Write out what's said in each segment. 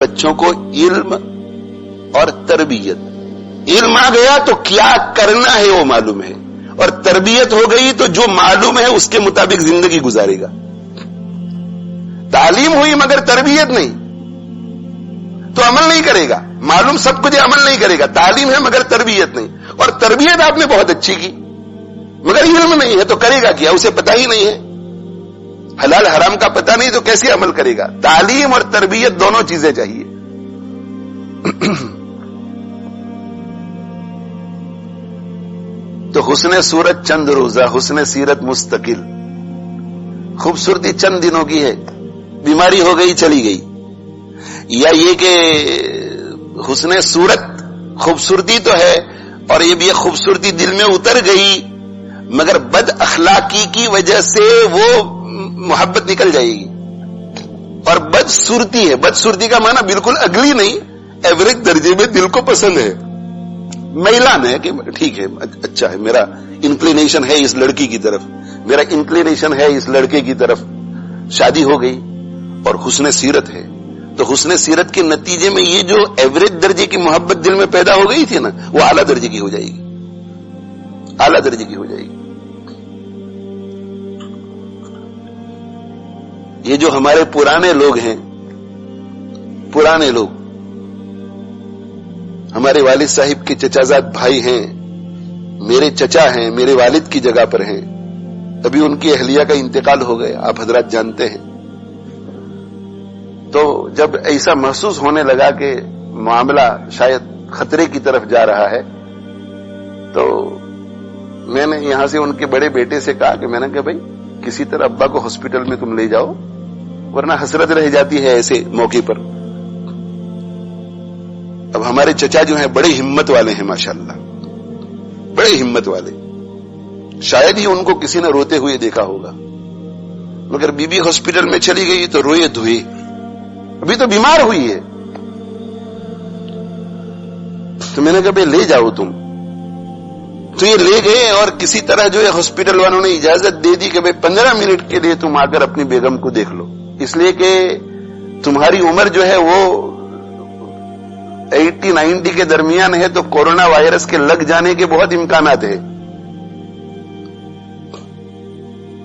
بچوں کو علم اور تربیت، علم آ گیا تو کیا کرنا ہے وہ معلوم ہے، اور تربیت ہو گئی تو جو معلوم ہے اس کے مطابق زندگی گزارے گا۔ تعلیم ہوئی مگر تربیت نہیں تو عمل نہیں کرے گا، معلوم سب کچھ عمل نہیں کرے گا، تعلیم ہے مگر تربیت نہیں، اور تربیت آپ نے بہت اچھی کی مگر علم نہیں ہے تو کرے گا کیا، اسے پتہ ہی نہیں ہے، حلال حرام کا پتہ نہیں تو کیسے عمل کرے گا۔ تعلیم اور تربیت دونوں چیزیں چاہیے۔ تو حسن صورت چند روزہ، حسن سیرت مستقل، خوبصورتی چند دنوں کی ہے، بیماری ہو گئی چلی گئی، یا یہ کہ حسن صورت خوبصورتی تو ہے اور یہ بھی خوبصورتی دل میں اتر گئی مگر بد اخلاقی کی وجہ سے وہ محبت نکل جائے گی، اور بدصورتی ہے، بدصورتی کا معنی بالکل اگلی نہیں، ایوریج درجے میں دل کو پسند ہے، میلان ہے کہ ٹھیک ہے اچھا ہے، میرا انکلینیشن ہے اس لڑکی کی طرف، میرا انکلینیشن ہے اس لڑکے کی طرف، شادی ہو گئی اور حسن سیرت ہے، تو حسن سیرت کے نتیجے میں یہ جو ایوریج درجے کی محبت دل میں پیدا ہو گئی تھی نا، وہ اعلیٰ درجے کی ہو جائے گی، اعلیٰ درجے کی ہو جائے گی۔ یہ جو ہمارے پرانے لوگ ہیں، پرانے لوگ ہمارے والد صاحب کے چچا زاد بھائی ہیں، میرے چچا ہیں، میرے والد کی جگہ پر ہیں، ابھی ان کی اہلیہ کا انتقال ہو گیا، آپ حضرات جانتے ہیں۔ تو جب ایسا محسوس ہونے لگا کہ معاملہ شاید خطرے کی طرف جا رہا ہے، تو میں نے یہاں سے ان کے بڑے بیٹے سے کہا کہ میں نے کہا بھائی کسی طرح ابا کو ہاسپٹل میں تم لے جاؤ، ورنہ حسرت رہ جاتی ہے ایسے موقع پر۔ اب ہمارے چچا جو ہیں بڑے ہمت والے ہیں ماشاءاللہ، بڑے ہمت والے، شاید ہی ان کو کسی نے روتے ہوئے دیکھا ہوگا، مگر بی بی ہاسپٹل میں چلی گئی تو روئے دھوئے، ابھی تو بیمار ہوئی ہے، تو میں نے کہا بھائی لے جاؤ تم، تو یہ لے گئے، اور کسی طرح جو ہے ہاسپٹل والوں نے اجازت دے دی کہ بھائی 15 منٹ کے لیے تم آ کر اپنی بیگم کو دیکھ لو، اس لیے کہ تمہاری عمر جو ہے وہ 80-90 کے درمیان ہے، تو کورونا وائرس کے لگ جانے کے بہت امکانات ہیں۔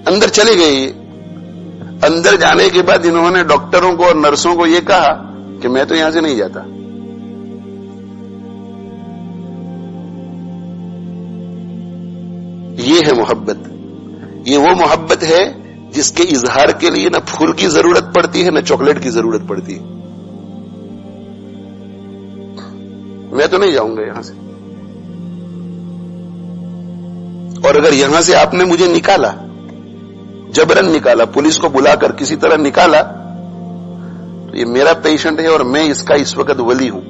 اندر چلے گئے، اندر جانے کے بعد انہوں نے ڈاکٹروں کو اور نرسوں کو یہ کہا کہ میں تو یہاں سے نہیں جاتا۔ یہ ہے محبت، یہ وہ محبت ہے جس کے اظہار کے لیے نہ پھول کی ضرورت پڑتی ہے نہ چاکلیٹ کی ضرورت پڑتی ہے۔ میں تو نہیں جاؤں گا یہاں سے، اور اگر یہاں سے آپ نے مجھے نکالا، جبرن نکالا، پولیس کو بلا کر کسی طرح نکالا، تو یہ میرا پیشنٹ ہے اور میں اس کا اس وقت ولی ہوں،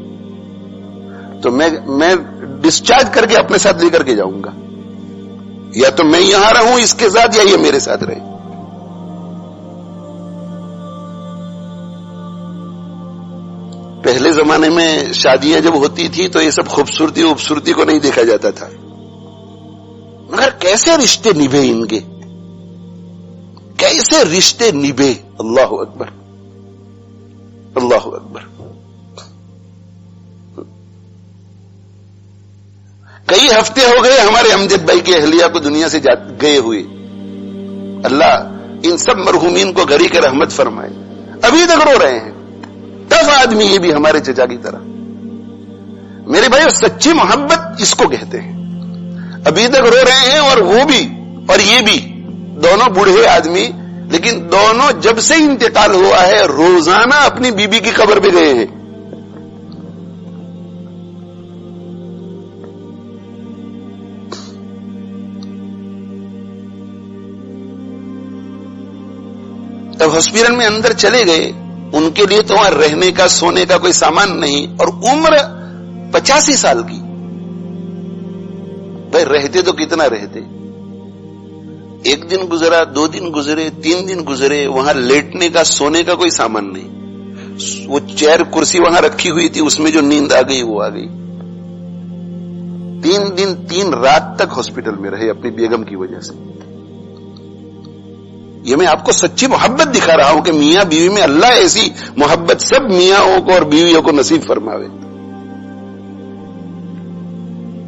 تو میں ڈسچارج کر کے اپنے ساتھ لے کر کے جاؤں گا، یا تو میں یہاں رہوں اس کے ساتھ یا یہ میرے ساتھ رہے۔ پہلے زمانے میں شادیاں جب ہوتی تھی تو یہ سب خوبصورتی کو نہیں دیکھا جاتا تھا، مگر کیسے رشتے نبھے ان کے، کیسے رشتے نبھے، اللہ اکبر، اللہ اکبر۔ کئی ہفتے ہو گئے ہمارے امجد بھائی کے اہلیہ کو دنیا سے گئے ہوئے، اللہ ان سب مرحومین کو گھری کے رحمت فرمائے، ابھی تک رو رہے ہیں، ٹف آدمی یہ بھی ہمارے چچا کی طرح۔ میرے بھائی سچی محبت اس کو کہتے ہیں، ابھی تک رو رہے ہیں، اور وہ بھی اور یہ بھی، دونوں بوڑھے آدمی، لیکن دونوں جب سے انتقال ہوا ہے روزانہ اپنی بیوی کی قبر پہ گئے ہیں۔ اب ہاسپٹل میں اندر چلے گئے، ان کے لیے تو وہاں رہنے کا سونے کا کوئی سامان نہیں، اور عمر 85 سال کی، بھائی رہتے تو کتنا رہتے، ایک دن گزرا، 2 دن گزرے، 3 دن گزرے، وہاں لیٹنے کا سونے کا کوئی سامان نہیں، وہ چیئر کرسی وہاں رکھی ہوئی تھی، اس میں جو نیند آ گئی وہ آ گئی۔ 3 دن 3 رات تک ہاسپٹل میں رہے اپنی بیگم کی وجہ سے۔ یہ میں آپ کو سچی محبت دکھا رہا ہوں کہ میاں بیوی میں اللہ ایسی محبت سب میاں کو اور بیویوں کو نصیب فرماوے.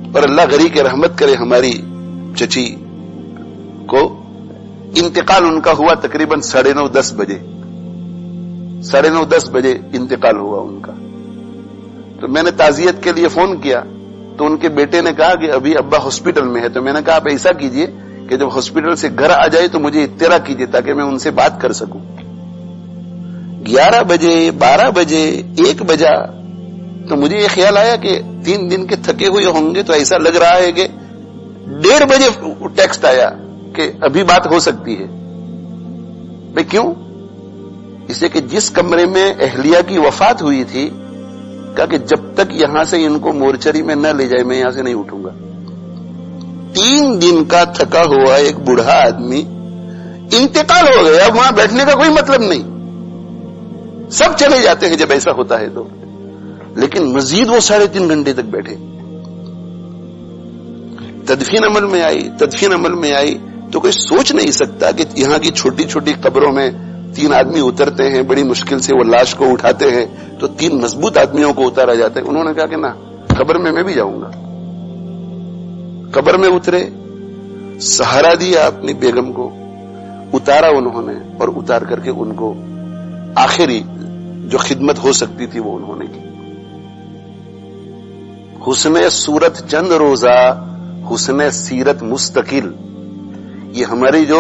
اور اللہ غری کے رحمت کرے. ہماری چچی کو انتقال ان کا ہوا تقریباً 9:30-10 بجے. 9:30-10 بجے انتقال ہوا ان کا. تو میں نے تعزیت کے لیے فون کیا تو ان کے بیٹے نے کہا کہ ابھی ابا ہاسپٹل میں ہے. تو میں نے کہا آپ ایسا کیجئے کہ جب ہاسپٹل سے گھر آ جائے تو مجھے اطلاع کیجئے تاکہ میں ان سے بات کر سکوں. 11 بجے 12 بجے 1 بجا تو مجھے یہ خیال آیا کہ 3 دن کے تھکے ہوئے ہوں گے. تو ایسا لگ رہا ہے کہ 1:30 بجے ٹیکسٹ آیا کہ ابھی بات ہو سکتی ہے. بھئی کیوں؟ اس لیے کہ جس کمرے میں اہلیہ کی وفات ہوئی تھی کہا کہ جب تک یہاں سے ان کو مورچری میں نہ لے جائے میں یہاں سے نہیں اٹھوں گا. 3 دن کا تھکا ہوا ایک بوڑھا آدمی انتقال ہو گیا. وہاں بیٹھنے کا کوئی مطلب نہیں. سب چلے جاتے ہیں جب ایسا ہوتا ہے تو. لیکن مزید وہ 3.5 گھنٹے تک بیٹھے. تدفین عمل میں آئی تو کوئی سوچ نہیں سکتا کہ یہاں کی چھوٹی چھوٹی قبروں میں 3 آدمی اترتے ہیں. بڑی مشکل سے وہ لاش کو اٹھاتے ہیں تو 3 مضبوط آدمیوں کو اتارا جاتا ہے. انہوں نے کہا کہ نہ, قبر میں بھی جاؤں گا. قبر میں اترے, سہارا دیا اپنی بیگم کو, اتارا انہوں نے, اور اتار کر کے ان کو آخری جو خدمت ہو سکتی تھی وہ انہوں نے کی. حسن صورت چند روزہ, حسن سیرت مستقل. یہ ہماری جو